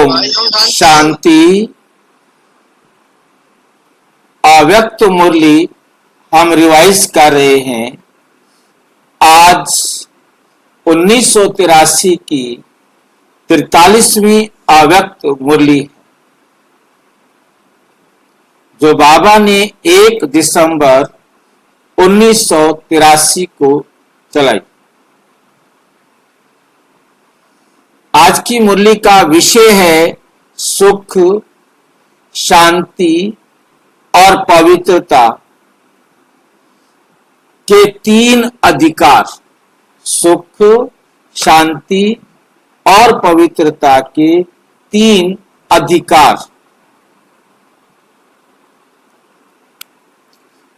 ओम शांति। अव्यक्त मुरली हम रिवाइज कर रहे हैं। आज 1983 की 43वीं अव्यक्त मुरली जो बाबा ने 1 दिसंबर 1983 को चलाई। आज की मुरली का विषय है सुख, शांति और पवित्रता के 3 अधिकार। सुख, शांति और पवित्रता के 3 अधिकार।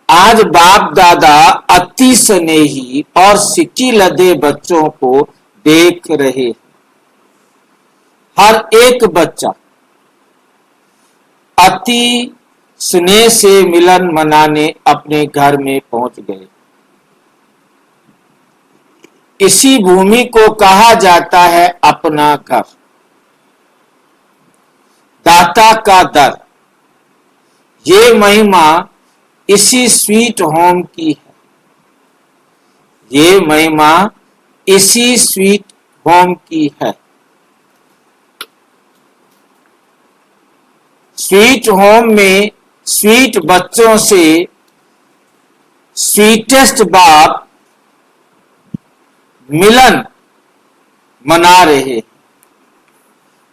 आज बाप दादा अति स्नेही और सिटी लदे बच्चों को देख रहे। हर एक बच्चा अति स्नेह से मिलन मनाने अपने घर में पहुंच गए। इसी भूमि को कहा जाता है अपना घर, दाता का दर। ये महिमा इसी स्वीट होम की है। ये महिमा इसी स्वीट होम की है। स्वीट होम में स्वीट बच्चों से स्वीटेस्ट बाप मिलन मना रहे।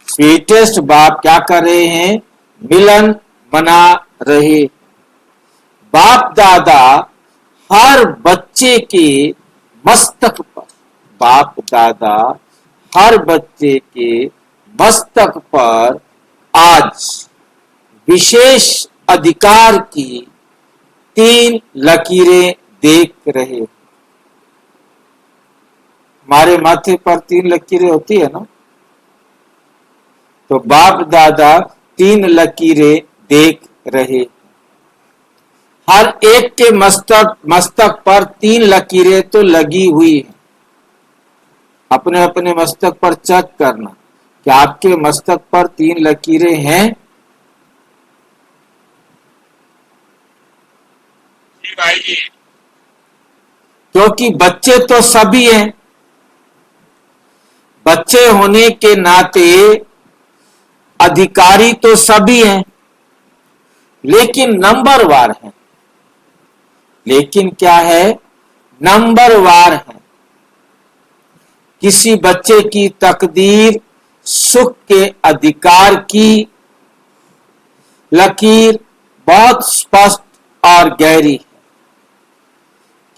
स्वीटेस्ट बाप क्या कर रहे हैं? मिलन मना रहे। बाप दादा हर बच्चे के मस्तक पर, बाप दादा हर बच्चे के मस्तक पर आज विशेष अधिकार की 3 लकीरें देख रहे। हमारे माथे पर 3 लकीरें होती है ना, तो बाप दादा 3 लकीरें देख रहे। हर एक के मस्तक पर 3 लकीरें तो लगी हुई है। अपने अपने मस्तक पर चेक करना, क्या आपके मस्तक पर 3 लकीरें हैं? क्योंकि बच्चे तो सभी हैं। बच्चे होने के नाते अधिकारी तो सभी हैं, लेकिन नंबरवार हैं। लेकिन क्या है? नंबरवार है। किसी बच्चे की तकदीर सुख के अधिकार की लकीर बहुत स्पष्ट और गहरी है।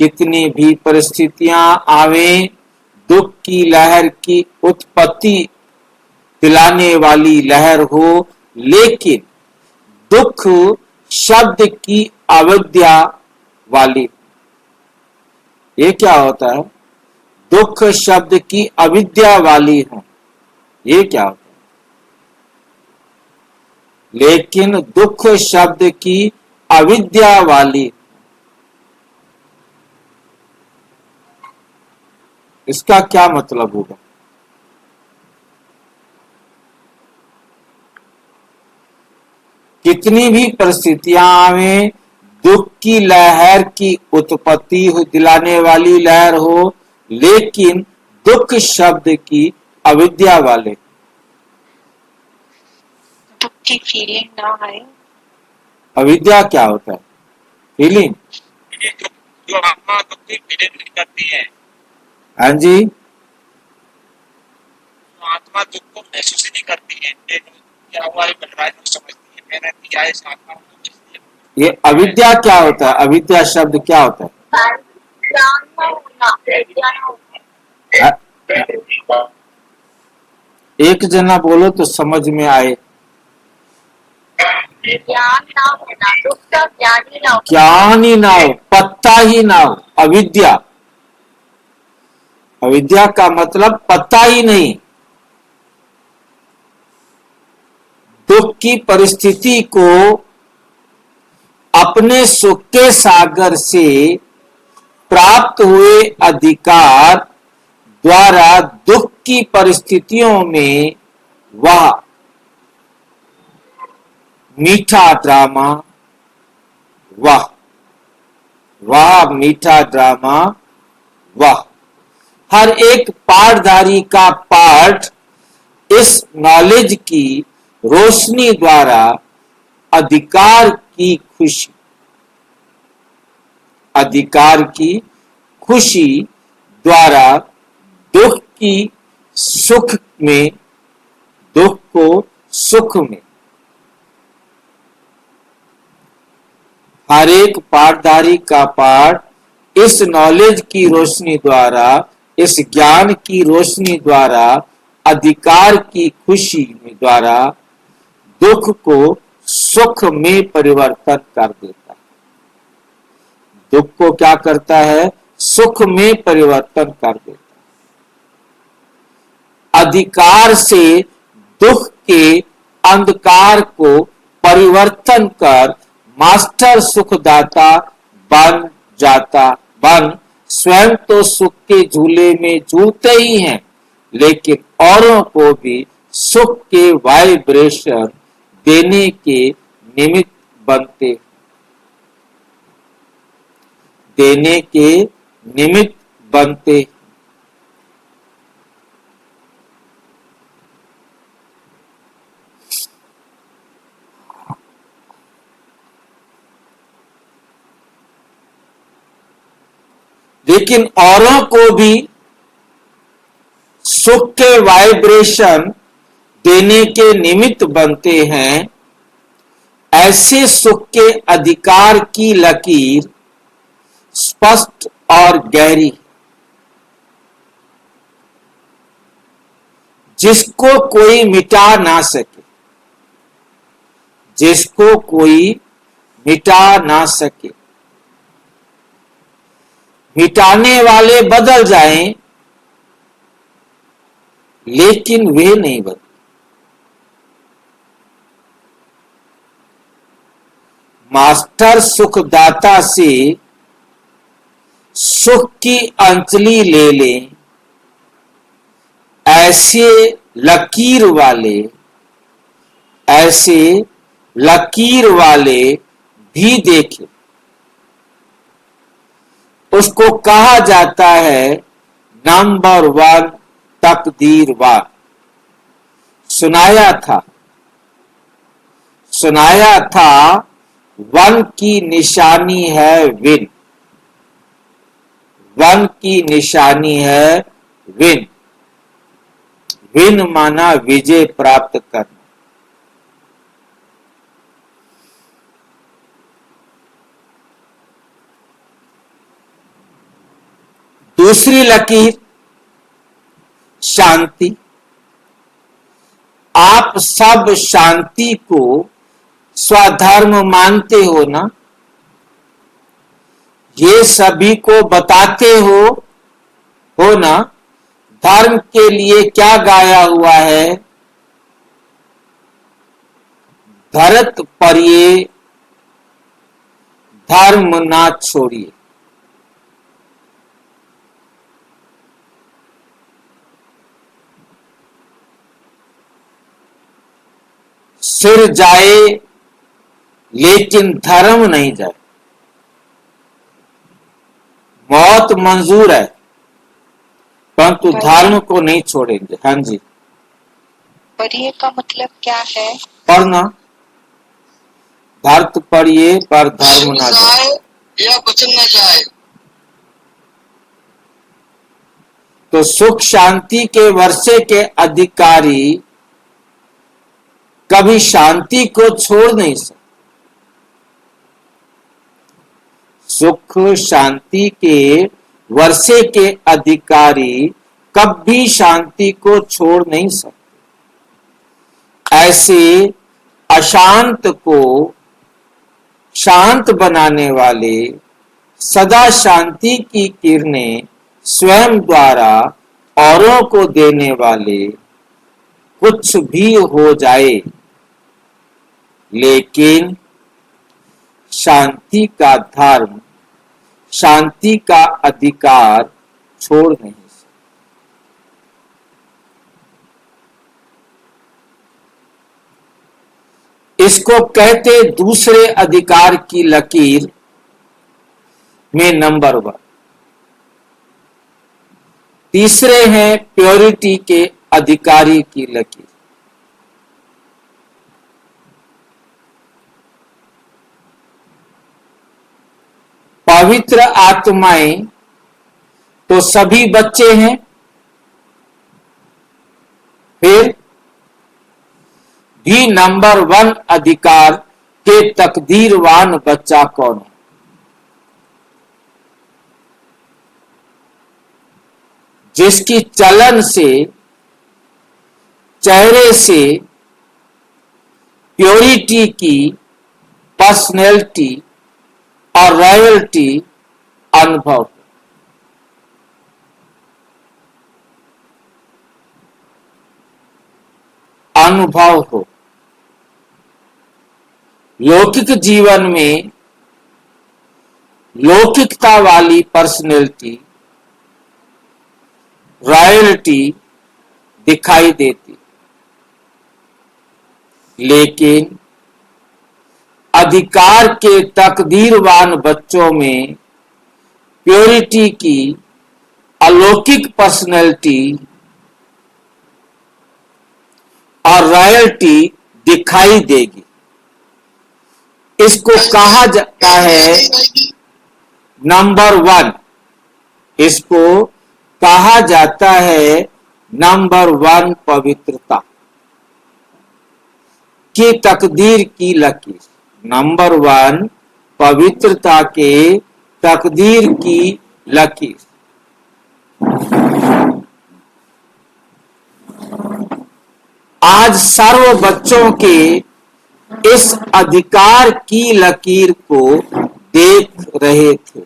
कितनी भी परिस्थितियां आवे, दुख की लहर की उत्पत्ति दिलाने वाली लहर हो, लेकिन दुख शब्द की अविद्या वाली। ये क्या होता है? दुख शब्द की अविद्या वाली हो, ये क्या होता है? लेकिन दुख शब्द की अविद्या वाली, इसका क्या मतलब होगा? कितनी भी परिस्थितियां आवे, दुख की लहर की उत्पत्ति दिलाने वाली लहर हो, लेकिन दुख शब्द की अविद्या वाले। दुख की फीलिंग ना आए। अविद्या क्या होता है? फीलिंग। जो आत्मा दुख की फीलिंग करती है, हाँ जी, तो आत्मा दुख को महसूस ही नहीं करती है। क्या हुआ है बन रहा है, समझती है मैंने किया है इस आत्मा को। ये अविद्या क्या होता है? अविद्या शब्द क्या होता है? एक जना बोलो तो समझ में आए। ज्ञान ना होना, दुख का ज्ञान ही ना हो। ज्ञान ही ना हो, पत्ता ही ना हो, अविद्या। अविद्या का मतलब पता ही नहीं। दुख की परिस्थिति को अपने सुख के सागर से प्राप्त हुए अधिकार द्वारा दुख की परिस्थितियों में वह मीठा ड्रामा, वाह वाह मीठा ड्रामा, वाह। हर एक पाठधारी का पाठ इस नॉलेज की रोशनी द्वारा अधिकार की खुशी, अधिकार की खुशी द्वारा दुख की सुख में, दुख को सुख में, हर एक पाठधारी का पाठ इस नॉलेज की रोशनी द्वारा, इस ज्ञान की रोशनी द्वारा, अधिकार की खुशी द्वारा दुख को सुख में परिवर्तन कर देता है। दुख को क्या करता है? सुख में परिवर्तन कर देता है। अधिकार से दुख के अंधकार को परिवर्तन कर मास्टर सुखदाता बन जाता, बन स्वयं तो सुख के झूले में झूलते ही हैं, लेकिन औरों को भी सुख के वाइब्रेशन देने के निमित्त बनते, देने के निमित्त बनते। लेकिन औरों को भी सुख के वाइब्रेशन देने के निमित्त बनते हैं। ऐसे सुख के अधिकार की लकीर स्पष्ट और गहरी, जिसको कोई मिटा ना सके, जिसको कोई मिटा ना सके। मिटाने वाले बदल जाएं, लेकिन वे नहीं बदले। मास्टर सुखदाता से सुख की अंजलि ले लें, ऐसे लकीर वाले, ऐसे लकीर वाले भी देखें। उसको कहा जाता है नंबर 1 तकदीरवान। सुनाया था, सुनाया था 1 की निशानी है विन, 1 की निशानी है विन। विन माना विजय प्राप्त करना। दूसरी लकीर शांति। आप सब शांति को स्वधर्म मानते हो ना? ये सभी को बताते हो ना? धर्म के लिए क्या गाया हुआ है? धरत पर ये धर्म ना छोड़िए। सिर जाए लेकिन धर्म नहीं जाए। मौत मंजूर है, परंतु धर्म को नहीं छोड़ेंगे। हाँ जी। पढ़िए का मतलब क्या है? पढ़ना। धरत पढ़िए पर धर्म ना जाए या वचन न जाए। तो सुख शांति के वर्षे के अधिकारी कभी शांति को छोड़ नहीं सकते। सुख शांति के वर्षे के अधिकारी कभी शांति को छोड़ नहीं सकते। ऐसे अशांत को शांत बनाने वाले, सदा शांति की किरणें स्वयं द्वारा औरों को देने वाले, कुछ भी हो जाए लेकिन शांति का धर्म, शांति का अधिकार छोड़ नहीं सकते। इसको कहते दूसरे अधिकार की लकीर में नंबर 1। तीसरे हैं प्योरिटी के अधिकारी की लकीर। पवित्र आत्माएं तो सभी बच्चे हैं, फिर भी नंबर 1 अधिकार के तकदीरवान बच्चा कौन है? जिसकी चलन से, चेहरे से प्योरिटी की पर्सनैलिटी और रॉयल्टी अनुभव हो। लौकिक जीवन में लौकिकता वाली पर्सनैलिटी, रॉयल्टी दिखाई देती, लेकिन अधिकार के तकदीरवान बच्चों में प्योरिटी की अलौकिक पर्सनैलिटी और रॉयल्टी दिखाई देगी। इसको कहा जाता है नंबर 1। इसको कहा जाता है नंबर 1 पवित्रता की तकदीर की लकीर। नंबर 1 पवित्रता के तकदीर की लकीर। आज सर्व बच्चों के इस अधिकार की लकीर को देख रहे थे।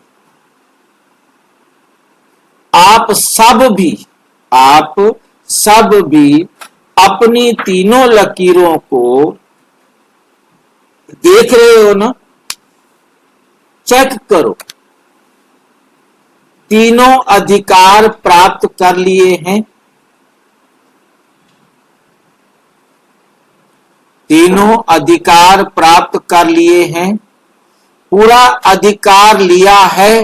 आप सब भी अपनी तीनों लकीरों को देख रहे हो ना? चेक करो। तीनों अधिकार प्राप्त कर लिए हैं। तीनों अधिकार प्राप्त कर लिए हैं। पूरा अधिकार लिया है।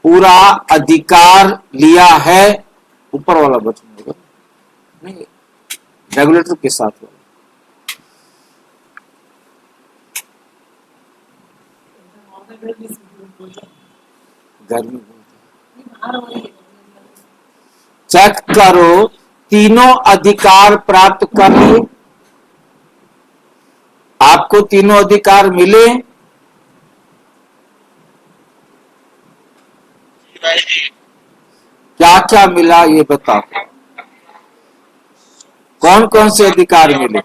पूरा अधिकार लिया है। ऊपर वाला बटन होगा नहीं, रेगुलेटर के साथ वाला। गर्मी चेक करो। तीनों अधिकार प्राप्त कर लिए। आपको तीनों अधिकार मिले। क्या क्या मिला ये बताओ। कौन कौन से अधिकार मिले?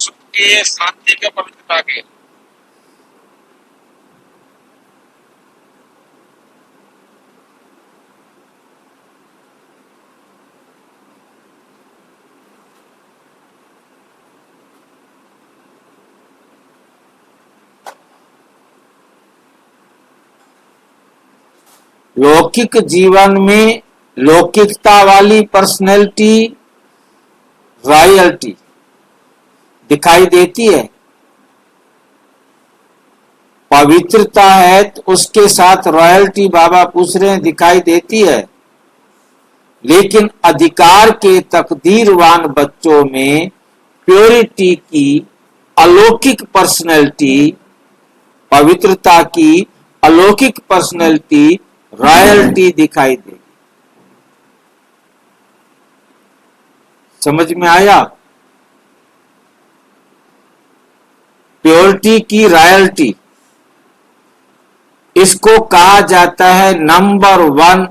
सुख के, शांति के, पवित्रता के। लौकिक जीवन में लौकिकता वाली पर्सनैलिटी, रॉयल्टी दिखाई देती है। पवित्रता है तो उसके साथ रॉयल्टी, बाबा पूछ रहे हैं, दिखाई देती है। लेकिन अधिकार के तकदीरवान बच्चों में प्योरिटी की अलौकिक पर्सनैलिटी, पवित्रता की अलौकिक पर्सनैलिटी, रॉयल्टी दिखाई देगी। समझ में आया? प्योरिटी की रॉयल्टी, इसको कहा जाता है नंबर 1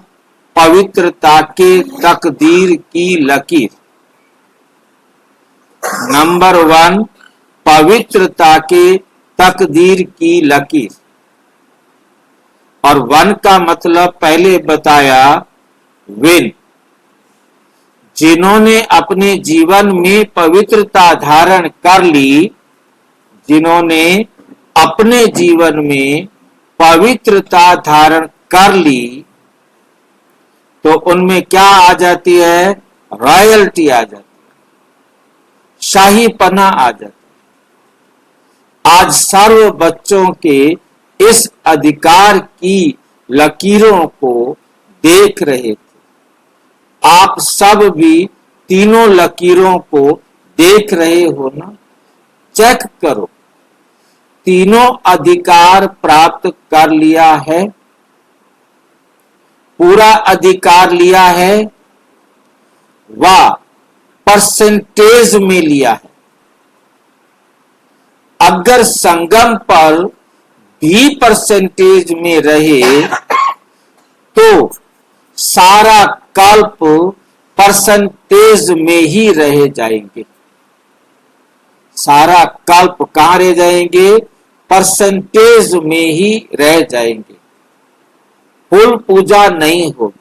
पवित्रता के तकदीर की लकीर। नंबर 1 पवित्रता के तकदीर की लकीर। और 1 का मतलब पहले बताया, विन। जिन्होंने अपने जीवन में पवित्रता धारण कर ली, जिन्होंने अपने जीवन में पवित्रता धारण कर ली, तो उनमें क्या आ जाती है? रॉयल्टी आ जाती है, शाहीपना आ जाता। आज सर्व बच्चों के इस अधिकार की लकीरों को देख रहे थे। आप सब भी तीनों लकीरों को देख रहे हो ना? चेक करो, तीनों अधिकार प्राप्त कर लिया है, पूरा अधिकार लिया है, व परसेंटेज में लिया है। अगर संगम पर भी परसेंटेज में रहे तो सारा कल्प परसेंटेज में ही रह जाएंगे। सारा कल्प कहां रह जाएंगे? परसेंटेज में ही रह जाएंगे। फुल पूजा नहीं होगी।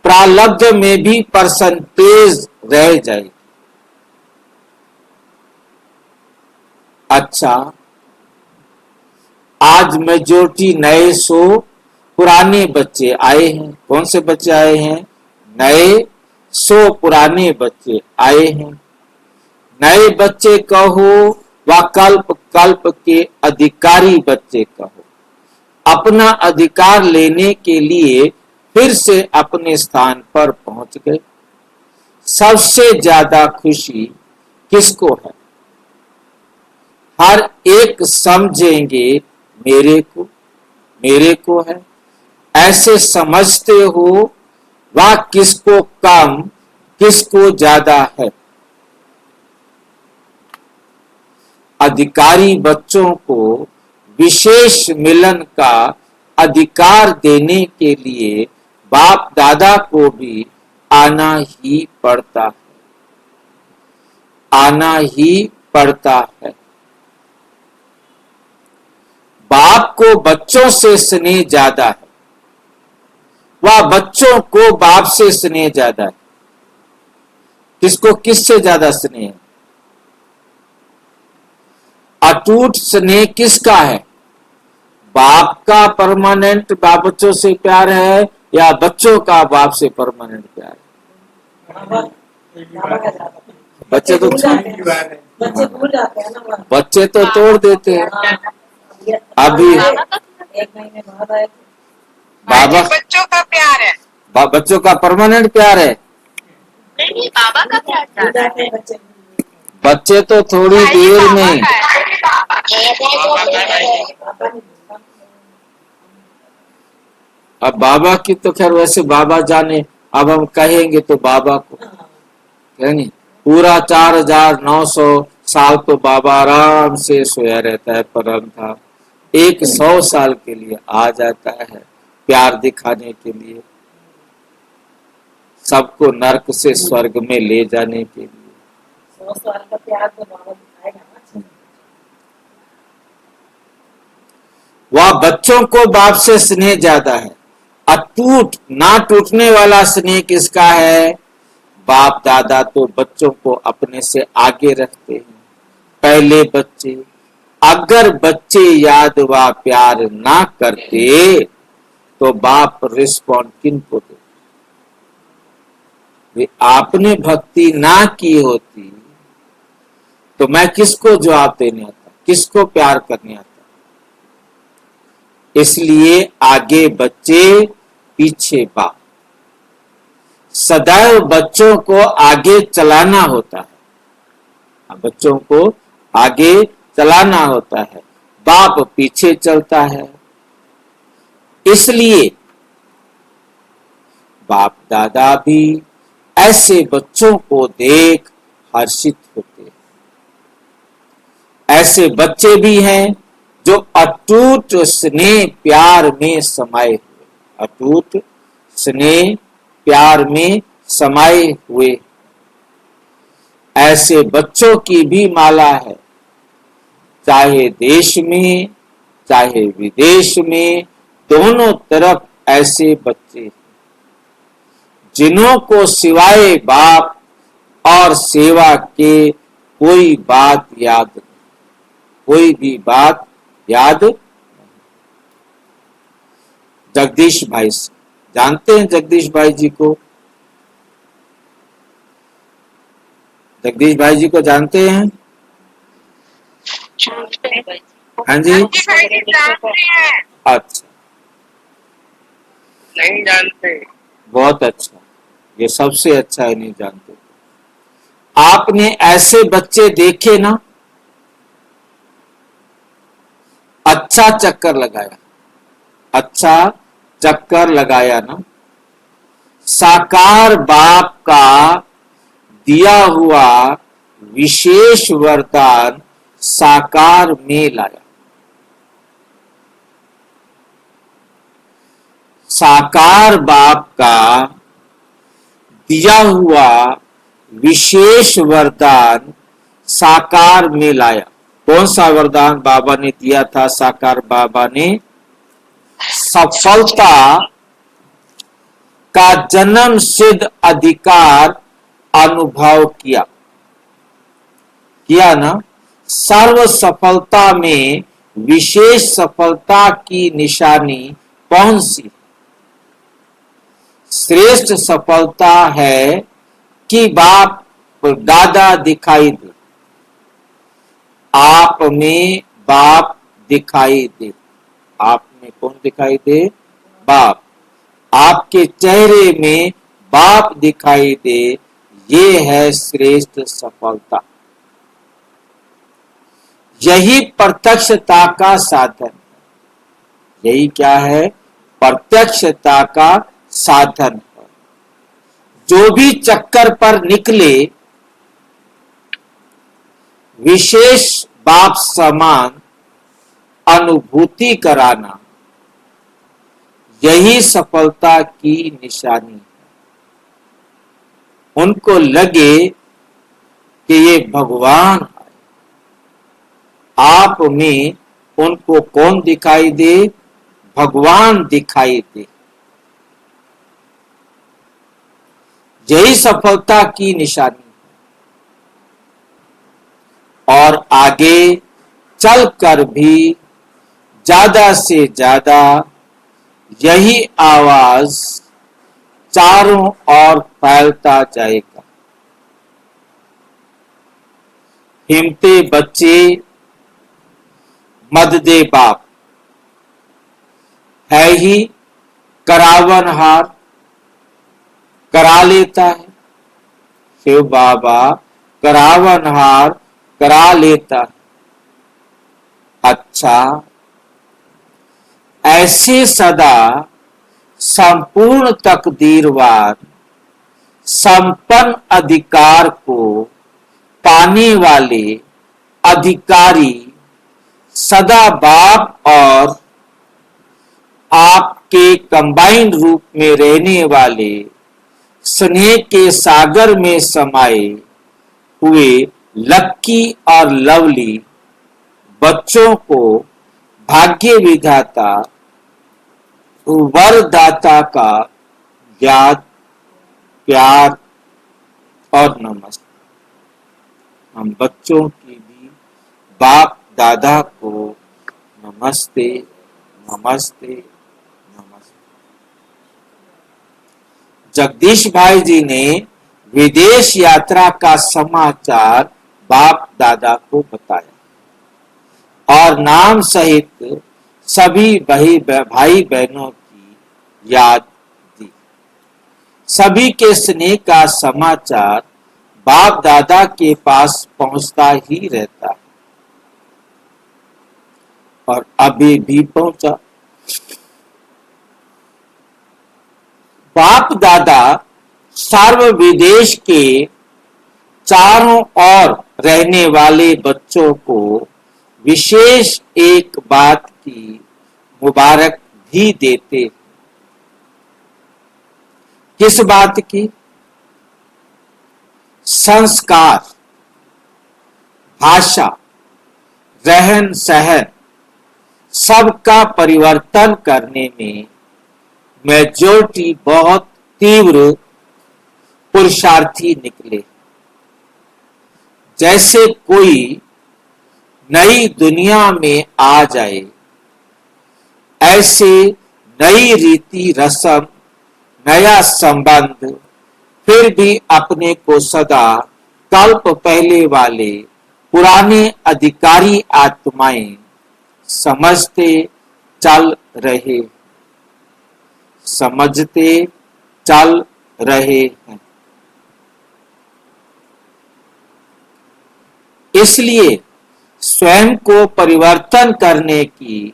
प्रारब्ध में भी परसेंटेज रह जाएगी। अच्छा, आज मेजोरिटी नए सो पुराने बच्चे आए हैं। कौन से बच्चे आए हैं? नए सो पुराने बच्चे आए हैं। नए बच्चे कहो व कल्प कल्प के अधिकारी बच्चे कहो, अपना अधिकार लेने के लिए फिर से अपने स्थान पर पहुंच गए। सबसे ज्यादा खुशी किसको है? हर एक समझेंगे मेरे को है। ऐसे समझते हो वह किसको कम किसको ज्यादा है? अधिकारी बच्चों को विशेष मिलन का अधिकार देने के लिए बाप दादा को भी आना ही पड़ता है। आना ही पड़ता है। बाप को बच्चों से स्नेह ज्यादा है, वह बच्चों को बाप से स्नेह ज्यादा है। किसको किससे ज्यादा स्नेह है? अटूट स्नेह किसका है? बाप का परमानेंट बाप बच्चों से प्यार है या बच्चों का बाप से परमानेंट प्यार है? बच्चे तो भूल जाते हैं ना। बच्चे तो तोड़ देते हैं। अभी एक महीने बाद आए थे। बाबा बच्चों का प्यार है। बच्चों का परमानेंट प्यार है। नहीं, बाबा का प्यार भूल जाते हैं बच्चे। बच्चे तो थोड़ी देर में। अब बाबा की तो खैर वैसे बाबा जाने, अब हम कहेंगे तो बाबा को है नहीं। पूरा 4900 साल तो बाबा आराम से सोया रहता है, परम था। 100 साल के लिए आ जाता है प्यार दिखाने के लिए, सबको नरक से स्वर्ग में ले जाने के लिए। 100 साल का प्यार तो बाबा दिखाएगा ना। वह बच्चों को बाप से स्नेह ज्यादा है। अटूट ना टूटने वाला स्नेह किसका है? बाप दादा तो बच्चों को अपने से आगे रखते हैं। पहले बच्चे, अगर बच्चे याद व प्यार ना करते तो बाप रिस्पॉन्ड किन को दे? वे आपने भक्ति ना की होती तो मैं किसको जवाब देने आता, किसको प्यार करने आता? इसलिए आगे बच्चे पीछे बाप। सदैव बच्चों को आगे चलाना होता है। बच्चों को आगे चलाना होता है, बाप पीछे चलता है। इसलिए बाप दादा भी ऐसे बच्चों को देख हर्षित होते हैं। ऐसे बच्चे भी हैं जो अटूट स्नेह प्यार में समाये हुए, अटूट स्नेह प्यार में समाये हुए। ऐसे बच्चों की भी माला है, चाहे देश में चाहे विदेश में, दोनों तरफ ऐसे बच्चे जिन्हों को सिवाय बाप और सेवा के कोई बात याद नहीं, कोई भी बात याद नहीं। जगदीश भाई से जानते हैं? जगदीश भाई जी को जगदीश भाई जी को जानते हैं? हाँ जी, अच्छा, नहीं जानते। बहुत अच्छा, ये सबसे अच्छा है, नहीं जानते। आपने ऐसे बच्चे देखे ना, अच्छा चक्कर लगाया, अच्छा चक्कर लगाया ना, साकार बाप का दिया हुआ विशेष वरदान साकार में लाया। साकार बाप का दिया हुआ विशेष वरदान साकार में लाया। कौन सा वरदान बाबा ने दिया था? साकार बाबा ने सफलता का जन्म सिद्ध अधिकार अनुभव किया ना। सर्व सफलता में विशेष सफलता की निशानी कौन सी? श्रेष्ठ सफलता है कि बाप दादा दिखाई दे, आप में बाप दिखाई दे। आप में कौन दिखाई दे? बाप। आपके चेहरे में बाप दिखाई दे, ये है श्रेष्ठ सफलता। यही प्रत्यक्षता का साधन। यही क्या है? प्रत्यक्षता का साधन। जो भी चक्कर पर निकले, विशेष बाप समान अनुभूति कराना, यही सफलता की निशानी है। उनको लगे कि ये भगवान, आप में उनको कौन दिखाई दे? भगवान दिखाई दे। यही सफलता की निशानी है। और आगे चलकर भी ज्यादा से ज्यादा यही आवाज चारों ओर फैलता जाएगा। हिम्मते बच्चे मद दे बाप, है ही करावनहार, करा लेता है। शिव बाबा करावनहार करा लेता है। अच्छा, ऐसे सदा संपूर्ण तकदीरवार संपन्न अधिकार को पाने वाले अधिकारी सदा बाप और आपके कंबाइंड रूप में रहने वाले स्नेह के सागर में समाये हुए लक्की और लवली बच्चों को भाग्य विधाता वरदाता का याद, प्यार और नमस्ते। हम बच्चों की भी बाप दादा को नमस्ते, नमस्ते, नमस्ते। जगदीश भाई जी ने विदेश यात्रा का समाचार बाप दादा को बताया और नाम सहित सभी भाई बहनों की याद दी। सभी के स्नेह का समाचार बाप दादा के पास पहुंचता ही रहता है और अभी भी पहुंचा। बाप दादा सर्व विदेश के चारों ओर रहने वाले बच्चों को विशेष एक बात की मुबारक भी देते। किस बात की? संस्कार, भाषा, रहन सहन सबका परिवर्तन करने में मेजॉरिटी बहुत तीव्र पुरुषार्थी निकले। जैसे कोई नई दुनिया में आ जाए, ऐसे नई रीति रस्म, नया संबंध, फिर भी अपने को सदा कल्प पहले वाले पुराने अधिकारी आत्माएं समझते चल रहे समझते चल रहे हैं। इसलिए स्वयं को परिवर्तन करने की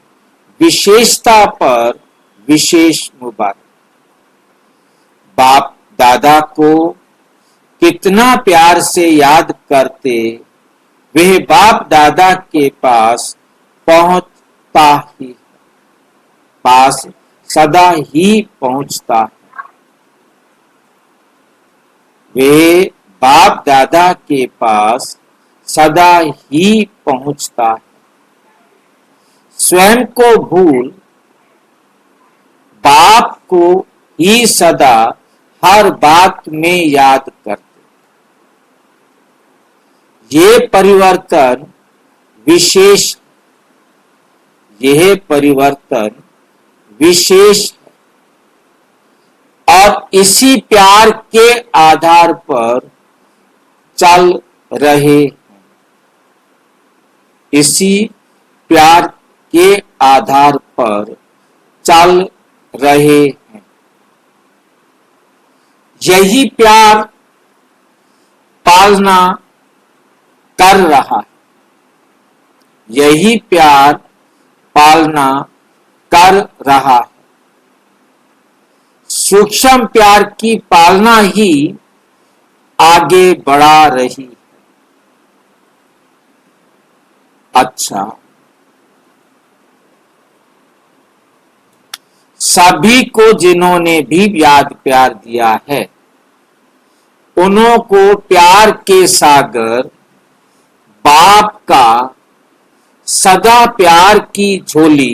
विशेषता पर विशेष मुबारक। बाप दादा को कितना प्यार से याद करते वह बाप दादा के पास पहुंचता ही पास सदा ही पहुंचता है। वे बाप दादा के पास सदा ही पहुंचता है। स्वयं को भूल बाप को ही सदा हर बात में याद करते। ये परिवर्तन विशेष यह परिवर्तन विशेष है और इसी प्यार के आधार पर चल रहे हैं। इसी प्यार के आधार पर चल रहे हैं। यही प्यार पालना कर रहा है। यही प्यार पालना कर रहा है। सूक्ष्म प्यार की पालना ही आगे बढ़ा रही है। अच्छा, सभी को जिन्होंने भी याद प्यार दिया है उन्हों को प्यार के सागर बाप का सदा प्यार की झोली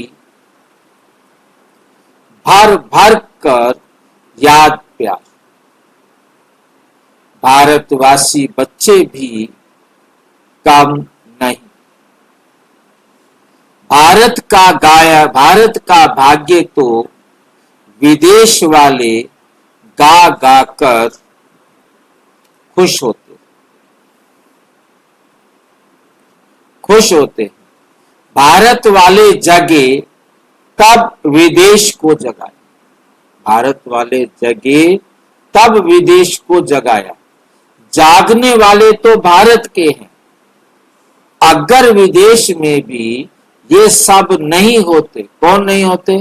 भर भर कर याद प्यार। भारतवासी बच्चे भी कम नहीं। भारत का भाग्य तो विदेश वाले गा गा कर खुश होते। भारत वाले जगे तब विदेश को जगाया। भारत वाले जगे तब विदेश को जगाया। जागने वाले तो भारत के हैं। अगर विदेश में भी ये सब नहीं होते, कौन नहीं होते?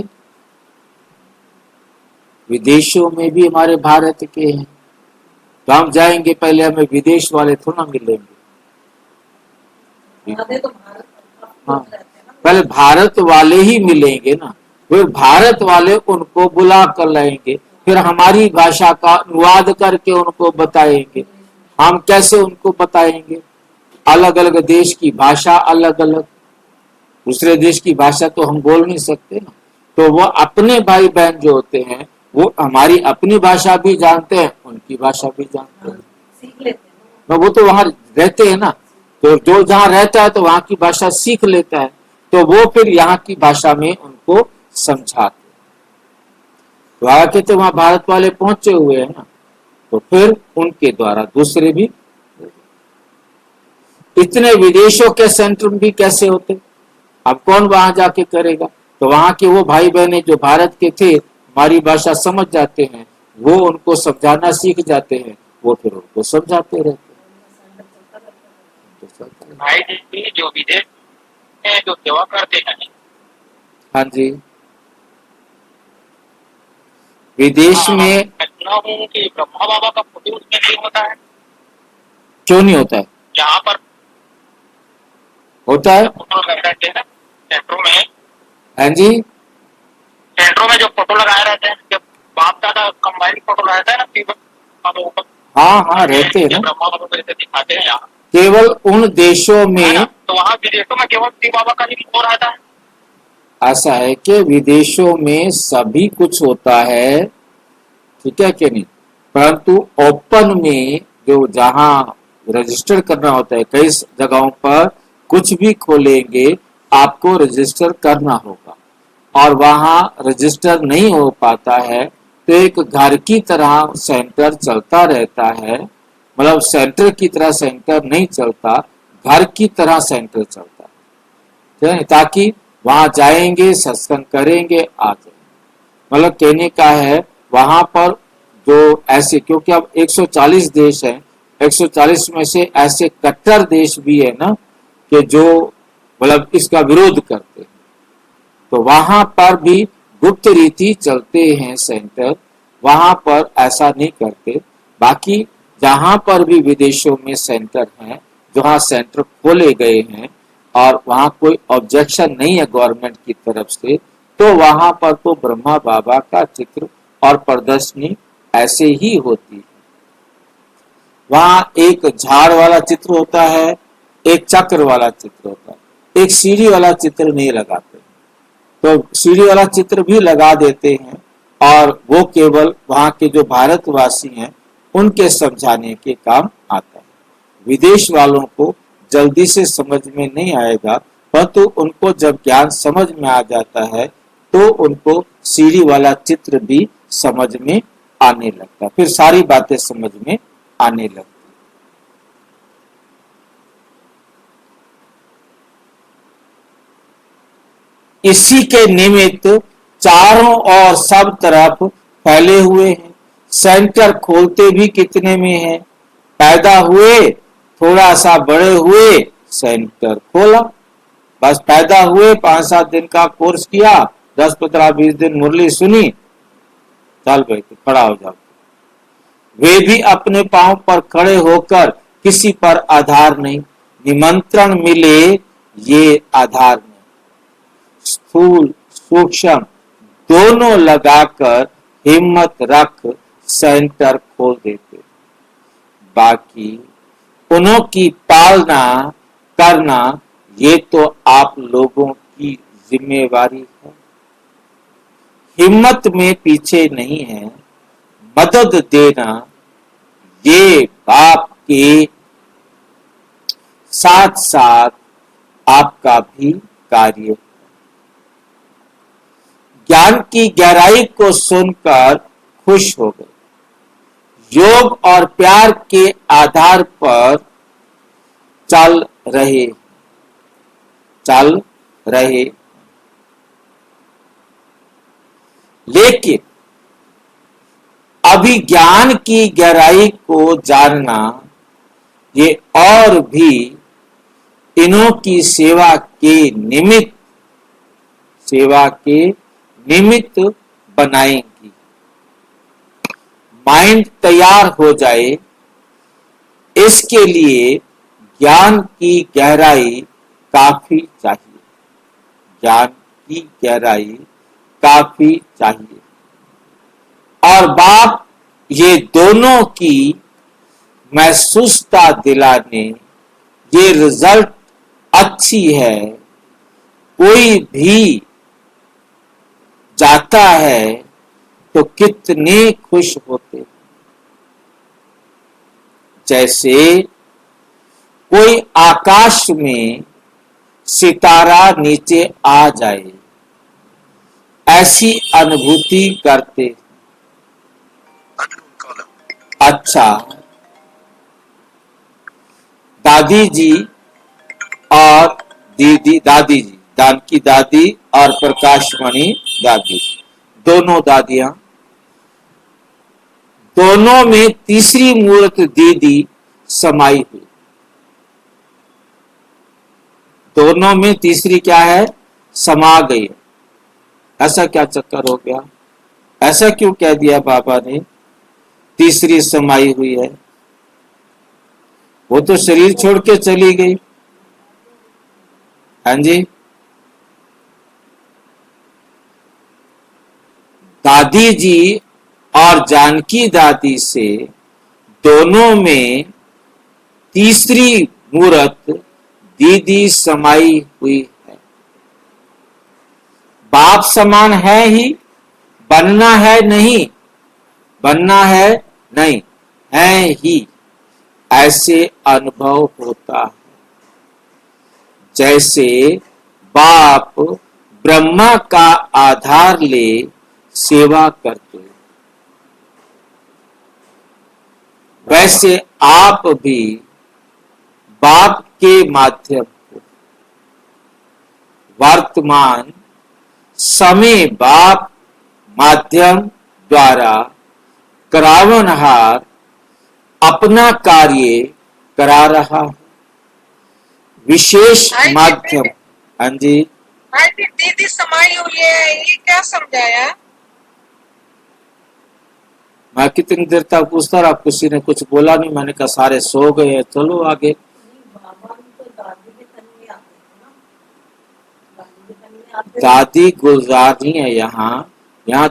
विदेशों में भी हमारे भारत के हैं। तो हम जाएंगे, पहले हमें विदेश वाले थोड़ा मिलेंगे। तो भारत हाँ, पहले भारत वाले ही मिलेंगे ना। फिर भारत वाले उनको बुला कर लाएंगे, फिर हमारी भाषा का अनुवाद करके उनको बताएंगे। हम कैसे उनको बताएंगे? अलग अलग देश की भाषा अलग अलग, दूसरे देश की भाषा तो हम बोल नहीं सकते ना। तो वो अपने भाई बहन जो होते हैं वो हमारी अपनी भाषा भी जानते हैं, उनकी भाषा भी जानते हैं। सीख लेते हैं। तो वो तो वहां रहते हैं ना, तो जो जहाँ रहता है तो वहां की भाषा सीख लेता है, तो वो फिर यहाँ की भाषा में उनको समझाते। तो आके तो वहां भारत वाले पहुंचे हुए हैं ना, तो फिर उनके द्वारा दूसरे भी। इतने विदेशों के सेंटर भी कैसे होते? अब कौन वहां जाके करेगा? तो वहां के वो भाई बहने जो भारत के थे, हमारी भाषा समझ जाते हैं, वो उनको समझाना सीख जाते हैं, वो फिर उनको समझाते रहते हैं। भाई जी जो विदेश में जो सेवा करते हैं, हाँ जी, विदेश में मैं सुना हूँ कि ब्रह्मा बाबा का फोटो उसमें नहीं होता है। क्यों नहीं होता है? जहाँ पर होता है। फोटो लगाए रहते हैं ना सेंटरों में, हाँ जी, सेंटरों में जो फोटो लगाए रहते हैं, जब बाप दादा कंबाइंड फोटो लगाता है ना, हाँ हाँ रहते हैं ना। ब्रह्मा बाबा को जैसे दिखाते हैं यहाँ, केवल उन देशों है में ना? तो वहाँ विदेशों में केवल शिव बाबा का ही हो रहता है। ऐसा है कि विदेशों में सभी कुछ होता है, ठीक है कि नहीं, परंतु ओपन में जो जहाँ रजिस्टर करना होता है, कई जगहों पर कुछ भी खोलेंगे आपको रजिस्टर करना होगा, और वहाँ रजिस्टर नहीं हो पाता है तो एक घर की तरह सेंटर चलता रहता है, मतलब सेंटर की तरह सेंटर नहीं चलता, घर की तरह सेंटर चलता है, ताकि वहां जाएंगे, सत्संग करेंगे, आ जाएंगे। मतलब कहने का है वहां पर जो ऐसे, क्योंकि अब 140 देश हैं, 140 में से ऐसे कट्टर देश भी है ना कि जो मतलब इसका विरोध करते हैं, तो वहां पर भी गुप्त रीति चलते हैं सेंटर, वहां पर ऐसा नहीं करते। बाकी जहां पर भी विदेशों में सेंटर हैं, जहां सेंटर खोले गए हैं और वहां कोई ऑब्जेक्शन नहीं है गवर्नमेंट की तरफ से, तो वहां पर तो ब्रह्मा बाबा का चित्र और प्रदर्शनी ऐसे ही होती है। वहां एक झाड़ वाला चित्र होता है, एक चक्र वाला चित्र होता है, एक सीढ़ी वाला चित्र नहीं लगाते, तो सीढ़ी वाला चित्र भी लगा देते हैं और वो केवल वहां के जो भारतवासी हैं उनके समझाने के काम आता है। विदेश वालों को जल्दी से समझ में नहीं आएगा, परंतु उनको जब ज्ञान समझ में आ जाता है तो उनको सीढ़ी वाला चित्र भी समझ में आने लगता है, फिर सारी बातें समझ में आने लगती। इसी के निमित्त चारों ओर सब तरफ फैले हुए हैं। सेंटर खोलते भी कितने में है, पैदा हुए, थोड़ा सा बड़े हुए, सेंटर खोला, बस पैदा हुए, 5-7 दिन का कोर्स किया, 10-15-20 दिन मुरली सुनी, चल भाई तो खड़ा हो जाओ। वे भी अपने पांव पर खड़े होकर किसी पर आधार नहीं, निमंत्रण मिले ये आधार नहीं, स्थूल सूक्ष्म दोनों लगाकर हिम्मत रख सेंटर खोल देते। बाकी उन्हों की पालना करना ये तो आप लोगों की जिम्मेवारी है। हिम्मत में पीछे नहीं है, मदद देना ये बाप के साथ साथ आपका भी कार्य है। ज्ञान की गहराई को सुनकर खुश हो गए। योग और प्यार के आधार पर चल रहे, लेकिन अभी ज्ञान की गहराई को जानना ये और भी इन्हों की सेवा के निमित्त बनाएंगी। माइंड तैयार हो जाए, इसके लिए ज्ञान की गहराई काफी चाहिए, ज्ञान की गहराई काफी चाहिए। और बाप ये दोनों की महसूसता दिलाने ये रिजल्ट अच्छी है, कोई भी जाता है तो कितने खुश होते। जैसे कोई आकाश में सितारा नीचे आ जाए, ऐसी अनुभूति करते। अच्छा, दादी जी और दादी जी, दान की दादी और प्रकाशमणि दादी, दोनों दादियां, दोनों में तीसरी मूर्त दीदी समाई हुई। दोनों में तीसरी क्या है, समा गई। ऐसा क्या चक्कर हो गया, ऐसा क्यों कह दिया बाबा ने तीसरी समाई हुई है? वो तो शरीर छोड़ के चली गई। हाँ जी, दादी जी और जानकी दादी से दोनों में तीसरी मूर्त दीदी समाई हुई है। बाप समान है ही, बनना है नहीं, बनना है नहीं, है ही, ऐसे अनुभव होता है। जैसे बाप ब्रह्मा का आधार ले सेवा करते, वैसे आप भी बाप के माध्यम को वर्तमान समय बाप माध्यम द्वारा करावनहार अपना कार्य करा रहा है। विशेष माध्यम। हाँ जी, आज भी दीदी समाई हुई है, ये क्या समझाया? मैं कितनी देर तक पूछता रहा, किसी ने कुछ बोला नहीं। मैंने कहा सारे सो गए हैं, चलो आगे। बाबा तो दादी के तन में आते थे ना, दादी के तन में आते थे। दादी गुलजारी है यहाँ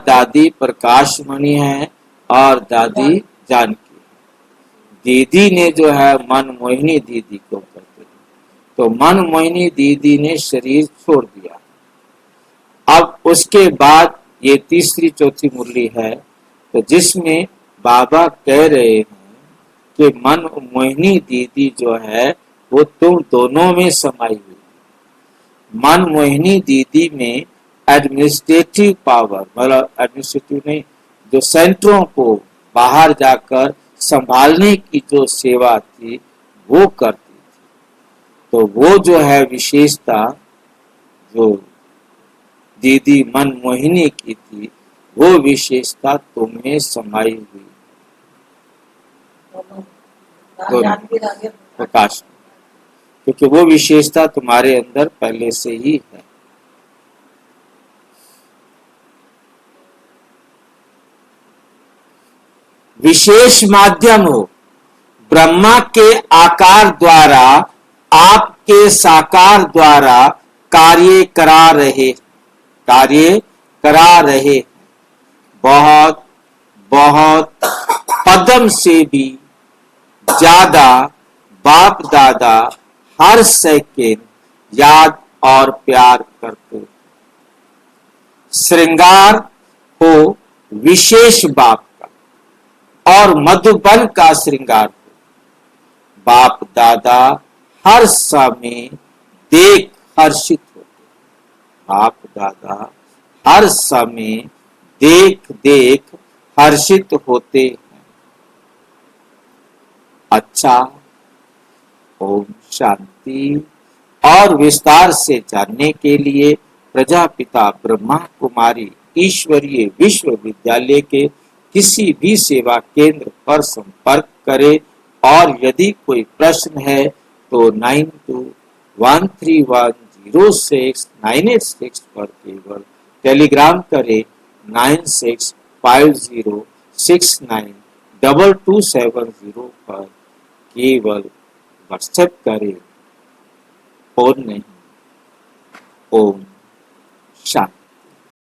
दादी प्रकाश मणि है और दादी जानकी। दीदी ने जो है मन मोहिनी दीदी को करते थे, तो मन मोहिनी दीदी ने शरीर छोड़ दिया। अब उसके बाद ये तीसरी चौथी मुरली है, तो जिसमें बाबा कह रहे हैं कि मन मोहिनी दीदी जो है वो तुम दोनों में समाई हुई। मन मोहिनी दीदी में एडमिनिस्ट्रेटिव पावर, मतलब एडमिनिस्ट्रेटिव नहीं, जो सेंटरों को बाहर जाकर संभालने की जो सेवा थी वो करती थी। तो वो जो है विशेषता जो दीदी मन मोहिनी की थी, वो विशेषता तुम में समाई हुई। दोनों जानकी राधे प्रकाश, क्योंकि वो विशेषता तुम्हारे अंदर पहले से ही है। विशेष माध्यम हो, ब्रह्मा के आकार द्वारा आपके साकार द्वारा कार्य करा रहे बहुत बहुत पदम से भी ज्यादा बाप दादा हर सेकेंड याद और प्यार करते। श्रृंगार हो विशेष बाप का और मधुबन का श्रृंगार हो। बाप दादा हर समय देख हर्षित होते। बाप दादा हर समय देख हर्षित होते हैं। अच्छा, ओम शांति। और विस्तार से जानने के लिए प्रजापिता ब्रह्मा कुमारी ईश्वरीय विश्वविद्यालय के किसी भी सेवा केंद्र पर संपर्क करें, और यदि कोई प्रश्न है तो 9213106986 पर केवल टेलीग्राम करें। 9650692270 पर केवल व्हाट्सएप करें और नहीं। ओम